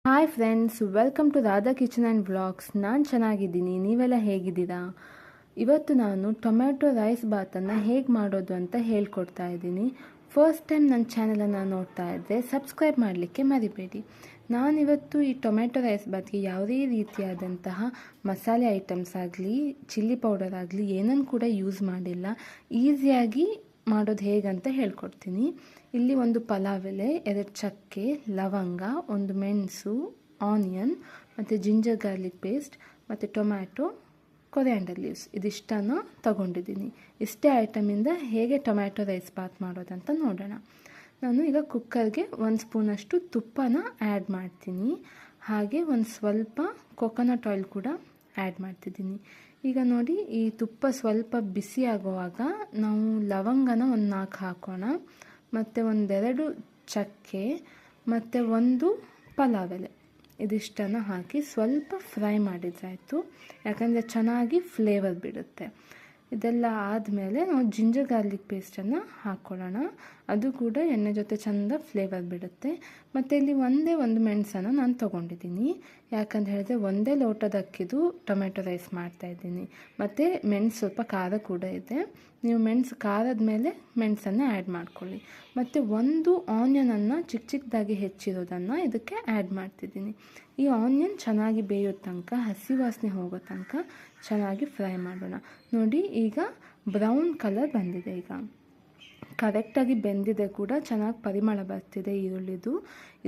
Hi friends, welcome to Radha kitchen and vlogs. ನಾನು ಚೆನ್ನಾಗಿದ್ದೀನಿ, ನೀವೆಲ್ಲ ಹೇಗಿದ್ದೀರಾ? ಇವತ್ತು ನಾನು ಟೊಮ್ಯಾಟೊ ರೈಸ್ ಬಾತನ್ನು ಹೇಗೆ ಮಾಡೋದು ಅಂತ ಹೇಳ್ಕೊಡ್ತಾ ಇದ್ದೀನಿ. ಫಸ್ಟ್ ಟೈಮ್ ನನ್ನ ಚಾನಲನ್ನು ನೋಡ್ತಾ ಇದ್ದರೆ ಸಬ್ಸ್ಕ್ರೈಬ್ ಮಾಡಲಿಕ್ಕೆ ಮರಿಬೇಡಿ. ನಾನಿವತ್ತು ಈ ಟೊಮ್ಯಾಟೊ ರೈಸ್ ಬಾತ್ಗೆ ಯಾವುದೇ ರೀತಿಯಾದಂತಹ ಮಸಾಲೆ ಐಟಮ್ಸ್ ಆಗಲಿ, ಚಿಲ್ಲಿ ಪೌಡರ್ ಆಗಲಿ ಏನನ್ನು ಕೂಡ ಯೂಸ್ ಮಾಡಿಲ್ಲ. ಈಸಿಯಾಗಿ ಮಾಡೋದು ಹೇಗಂತ ಹೇಳ್ಕೊಡ್ತೀನಿ. ಇಲ್ಲಿ ಒಂದು ಪಲಾವ್ ಎಲೆ, 2 ಚಕ್ಕೆ, ಲವಂಗ, ಒಂದು ಮೆಣಸು, ಆನಿಯನ್ ಮತ್ತು ಜಿಂಜರ್ ಗಾರ್ಲಿಕ್ ಪೇಸ್ಟ್ ಮತ್ತು ಟೊಮ್ಯಾಟೊ, ಕೊರಿಯಾಂಡರ್ ಲೀವ್ಸ್ ಇದಿಷ್ಟನ್ನು ತಗೊಂಡಿದ್ದೀನಿ. ಇಷ್ಟೇ ಐಟಮಿಂದ ಹೇಗೆ ಟೊಮ್ಯಾಟೊ ರೈಸ್ ಬಾತ್ ಮಾಡೋದಂತ ನೋಡೋಣ. ನಾನು ಈಗ ಕುಕ್ಕರ್ಗೆ 1 ಸ್ಪೂನಷ್ಟು ತುಪ್ಪನ ಆ್ಯಡ್ ಮಾಡ್ತೀನಿ. ಹಾಗೆ ಒಂದು ಸ್ವಲ್ಪ ಕೊಕೊನಟ್ ಆಯಿಲ್ ಕೂಡ ಆ್ಯಡ್ ಮಾಡ್ತಿದ್ದೀನಿ. ಈಗ ನೋಡಿ, ಈ ತುಪ್ಪ ಸ್ವಲ್ಪ ಬಿಸಿ ಆಗುವಾಗ ನಾವು ಲವಂಗನ ಒಂದು 4 ಹಾಕೋಣ, ಮತ್ತು 1-2 ಚಕ್ಕೆ ಮತ್ತು 1 ಪಲಾವ್ ಎಲೆ ಇದಿಷ್ಟನ್ನು ಹಾಕಿ ಸ್ವಲ್ಪ ಫ್ರೈ ಮಾಡಿದ್ರಾಯಿತು. ಯಾಕಂದರೆ ಚೆನ್ನಾಗಿ ಫ್ಲೇವರ್ ಬಿಡುತ್ತೆ. ಇದೆಲ್ಲ ಆದಮೇಲೆ ನಾವು ಜಿಂಜರ್ ಗಾರ್ಲಿಕ್ ಪೇಸ್ಟನ್ನು ಹಾಕ್ಕೊಳ್ಳೋಣ. ಅದು ಕೂಡ ಎಣ್ಣೆ ಜೊತೆ ಚೆಂದ ಫ್ಲೇವರ್ ಬಿಡುತ್ತೆ. ಮತ್ತು ಇಲ್ಲಿ ಒಂದು ಮೆಣಸನ್ನು ನಾನು ತೊಗೊಂಡಿದ್ದೀನಿ. ಯಾಕಂತ ಹೇಳಿದ್ರೆ ಒಂದೇ ಲೋಟದ ಅಕ್ಕಿದು ಟೊಮೆಟೊ ರೈಸ್ ಮಾಡ್ತಾಯಿದ್ದೀನಿ. ಮತ್ತು ಮೆಣಸು ಸ್ವಲ್ಪ ಖಾರ ಕೂಡ ಇದೆ. ನೀವು ಮೆಣಸು ಖಾರದ ಮೇಲೆ ಮೆಣಸನ್ನು ಆ್ಯಡ್ ಮಾಡ್ಕೊಳ್ಳಿ. ಮತ್ತು 1 ಆನಿಯನನ್ನು ಚಿಕ್ಕದಾಗಿ ಹೆಚ್ಚಿರೋದನ್ನು ಇದಕ್ಕೆ ಆ್ಯಡ್ ಮಾಡ್ತಿದ್ದೀನಿ. ಈ ಆನಿಯನ್ ಚೆನ್ನಾಗಿ ಬೇಯೋ ತನಕ, ಹಸಿ ವಾಸನೆ ಹೋಗೋ ತನಕ ಚೆನ್ನಾಗಿ ಫ್ರೈ ಮಾಡೋಣ. ನೋಡಿ, ಈಗ ಬ್ರೌನ್ ಕಲರ್ ಬಂದಿದೆ. ಈಗ ಕರೆಕ್ಟಾಗಿ ಬೆಂದಿದೆ ಕೂಡ, ಚೆನ್ನಾಗಿ ಪರಿಮಳ ಬರ್ತಿದೆ ಈರುಳ್ಳಿದು.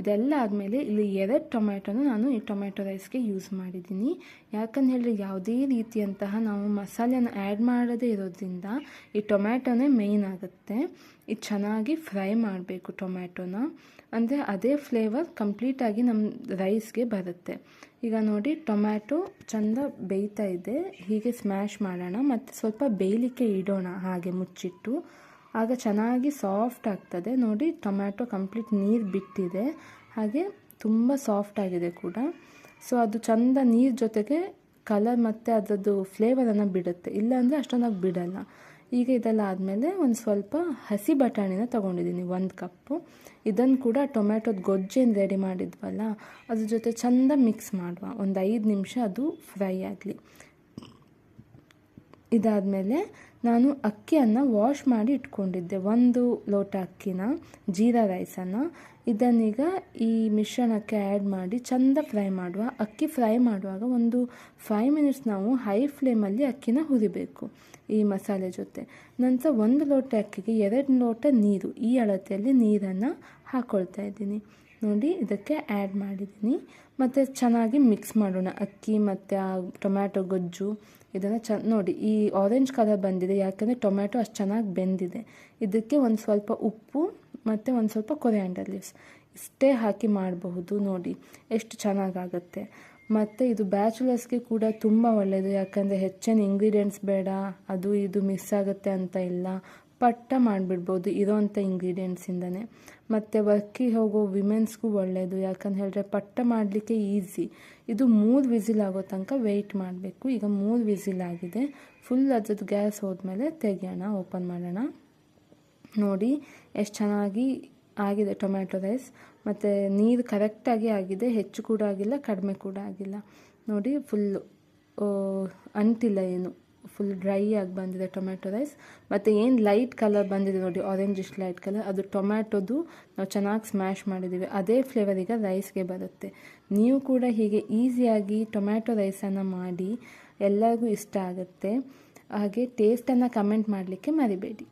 ಇದೆಲ್ಲ ಆದಮೇಲೆ ಇಲ್ಲಿ 2 ಟೊಮ್ಯಾಟೊನ ನಾನು ಈ ಟೊಮ್ಯಾಟೊ ರೈಸ್ಗೆ ಯೂಸ್ ಮಾಡಿದ್ದೀನಿ. ಯಾಕಂತ ಹೇಳಿದ್ರೆ ಯಾವುದೇ ರೀತಿಯಂತಹ ನಾವು ಮಸಾಲೆಯನ್ನು ಆ್ಯಡ್ ಮಾಡದೇ ಇರೋದ್ರಿಂದ ಈ ಟೊಮ್ಯಾಟೊನೇ ಮೇಯ್ನ್ ಆಗುತ್ತೆ. ಇದು ಚೆನ್ನಾಗಿ ಫ್ರೈ ಮಾಡಬೇಕು ಟೊಮ್ಯಾಟೊನ, ಅಂದರೆ ಅದೇ ಫ್ಲೇವರ್ ಕಂಪ್ಲೀಟಾಗಿ ನಮ್ಮ ರೈಸ್ಗೆ ಬರುತ್ತೆ. ಈಗ ನೋಡಿ, ಟೊಮ್ಯಾಟೊ ಚೆಂದ ಬೇಯ್ತಾ ಇದೆ. ಹೀಗೆ ಸ್ಮ್ಯಾಶ್ ಮಾಡೋಣ ಮತ್ತು ಸ್ವಲ್ಪ ಬೇಯಲಿಕ್ಕೆ ಇಡೋಣ ಹಾಗೆ ಮುಚ್ಚಿಟ್ಟು. ಆಗ ಚೆನ್ನಾಗಿ ಸಾಫ್ಟ್ ಆಗ್ತದೆ. ನೋಡಿ, ಟೊಮ್ಯಾಟೊ ಕಂಪ್ಲೀಟ್ ನೀರು ಬಿಟ್ಟಿದೆ, ಹಾಗೆ ತುಂಬ ಸಾಫ್ಟ್ ಆಗಿದೆ ಕೂಡ. ಸೊ ಅದು ಚೆಂದ ನೀರು ಜೊತೆಗೆ ಕಲರ್ ಮತ್ತು ಅದರದ್ದು ಫ್ಲೇವರನ್ನು ಬಿಡುತ್ತೆ. ಇಲ್ಲಾಂದರೆ ಅಷ್ಟೊಂದಾಗಿ ಬಿಡಲ್ಲ. ಈಗ ಇದೆಲ್ಲ ಆದಮೇಲೆ ಒಂದು ಸ್ವಲ್ಪ ಹಸಿ ಬಟಾಣಿನ ತೊಗೊಂಡಿದ್ದೀನಿ, 1 ಕಪ್ಪು. ಇದನ್ನು ಕೂಡ ಟೊಮ್ಯಾಟೊದ ಗೊಜ್ಜೇನು ರೆಡಿ ಮಾಡಿದ್ವಲ್ಲ ಅದ್ರ ಜೊತೆ ಚೆಂದ ಮಿಕ್ಸ್ ಮಾಡುವ. ಒಂದು 5 ನಿಮಿಷ ಅದು ಫ್ರೈ ಆಗಲಿ. ಇದಾದಮೇಲೆ ನಾನು ಅಕ್ಕಿಯನ್ನು ವಾಶ್ ಮಾಡಿ ಇಟ್ಕೊಂಡಿದ್ದೆ, 1 ಲೋಟ ಅಕ್ಕಿನ, ಜೀರಾ ರೈಸನ್ನು. ಇದನ್ನೀಗ ಈ ಮಿಶ್ರಣಕ್ಕೆ ಆ್ಯಡ್ ಮಾಡಿ ಚೆಂದ ಫ್ರೈ ಮಾಡುವ. ಅಕ್ಕಿ ಫ್ರೈ ಮಾಡುವಾಗ ಒಂದು 5 ಮಿನಿಟ್ಸ್ ನಾವು ಹೈ ಫ್ಲೇಮಲ್ಲಿ ಅಕ್ಕಿನ ಹುರಿಬೇಕು ಈ ಮಸಾಲೆ ಜೊತೆ. ನಂತರ 1 ಲೋಟ ಅಕ್ಕಿಗೆ 2 ಲೋಟ ನೀರು, ಈ ಅಳತೆಯಲ್ಲಿ ನೀರನ್ನು ಹಾಕ್ಕೊಳ್ತಾ ಇದ್ದೀನಿ. ನೋಡಿ, ಇದಕ್ಕೆ ಆ್ಯಡ್ ಮಾಡಿದ್ದೀನಿ. ಮತ್ತು ಚೆನ್ನಾಗಿ ಮಿಕ್ಸ್ ಮಾಡೋಣ ಅಕ್ಕಿ ಮತ್ತು ಆ ಟೊಮ್ಯಾಟೊ ಗೊಜ್ಜು. ಇದನ್ನು ನೋಡಿ, ಈ ಆರೆಂಜ್ ಕಲರ್ ಬಂದಿದೆ ಯಾಕಂದರೆ ಟೊಮ್ಯಾಟೊ ಅಷ್ಟು ಚೆನ್ನಾಗಿ ಬೆಂದಿದೆ. ಇದಕ್ಕೆ ಒಂದು ಸ್ವಲ್ಪ ಉಪ್ಪು ಮತ್ತು ಒಂದು ಸ್ವಲ್ಪ ಕೊರಿಯಾಂಡರ್ ಲೀವ್ಸ್ ಇಷ್ಟೇ ಹಾಕಿ ಮಾಡಬಹುದು. ನೋಡಿ ಎಷ್ಟು ಚೆನ್ನಾಗಾಗುತ್ತೆ. ಮತ್ತು ಇದು ಬ್ಯಾಚುಲರ್ಸ್ಗೆ ಕೂಡ ತುಂಬ ಒಳ್ಳೆಯದು. ಯಾಕಂದರೆ ಹೆಚ್ಚಿನ ಇಂಗ್ರೀಡಿಯೆಂಟ್ಸ್ ಬೇಡ, ಅದು ಇದು ಮಿಸ್ ಆಗುತ್ತೆ ಅಂತ ಇಲ್ಲ, ಪಟ್ಟ ಮಾಡಿಬಿಡ್ಬೋದು ಇರೋವಂಥ ಇಂಗ್ರೀಡಿಯೆಂಟ್ಸಿಂದನೇ. ಮತ್ತು ವರ್ಕಿಗೆ ಹೋಗೋ ವಿಮೆನ್ಸ್ಗೂ ಒಳ್ಳೆಯದು. ಯಾಕಂತ ಹೇಳಿದ್ರೆ ಪಟ್ಟ ಮಾಡಲಿಕ್ಕೆ ಈಸಿ. ಇದು 3 ವಿಸಿಲ್ ಆಗೋ ತನಕ ವೆಯ್ಟ್ ಮಾಡಬೇಕು. ಈಗ 3 ವಿಸಿಲ್ ಆಗಿದೆ. ಫುಲ್ ಅದ್ರದ್ದು ಗ್ಯಾಸ್ ಹೋದ್ಮೇಲೆ ತೆಗೆಯೋಣ, ಓಪನ್ ಮಾಡೋಣ. ನೋಡಿ ಎಷ್ಟು ಚೆನ್ನಾಗಿ ಆಗಿದೆ ಟೊಮ್ಯಾಟೊ ರೈಸ್. ಮತ್ತು ನೀರು ಕರೆಕ್ಟಾಗಿ ಆಗಿದೆ, ಹೆಚ್ಚು ಕೂಡ ಆಗಿಲ್ಲ, ಕಡಿಮೆ ಕೂಡ ಆಗಿಲ್ಲ. ನೋಡಿ, ಫುಲ್ಲು ಅಂಟಿಲ್ಲ ಏನು, ಫುಲ್ ಡ್ರೈ ಆಗಿ ಬಂದಿದೆ ಟೊಮ್ಯಾಟೊ ರೈಸ್. ಮತ್ತು ಏನು ಲೈಟ್ ಕಲರ್ ಬಂದಿದೆ ನೋಡಿ, ಆರೆಂಜಿಶ್ ಲೈಟ್ ಕಲರ್, ಅದು ಟೊಮ್ಯಾಟೊದು ನಾವು ಚೆನ್ನಾಗಿ ಸ್ಮ್ಯಾಶ್ ಮಾಡಿದ್ದೀವಿ. ಅದೇ ಫ್ಲೇವರ್ ಈಗ ರೈಸ್ಗೆ ಬರುತ್ತೆ. ನೀವು ಕೂಡ ಹೀಗೆ ಈಸಿಯಾಗಿ ಟೊಮ್ಯಾಟೊ ರೈಸನ್ನು ಮಾಡಿ, ಎಲ್ಲರಿಗೂ ಇಷ್ಟ ಆಗುತ್ತೆ. ಹಾಗೆ ಟೇಸ್ಟನ್ನು ಕಮೆಂಟ್ ಮಾಡಲಿಕ್ಕೆ ಮರಿಬೇಡಿ.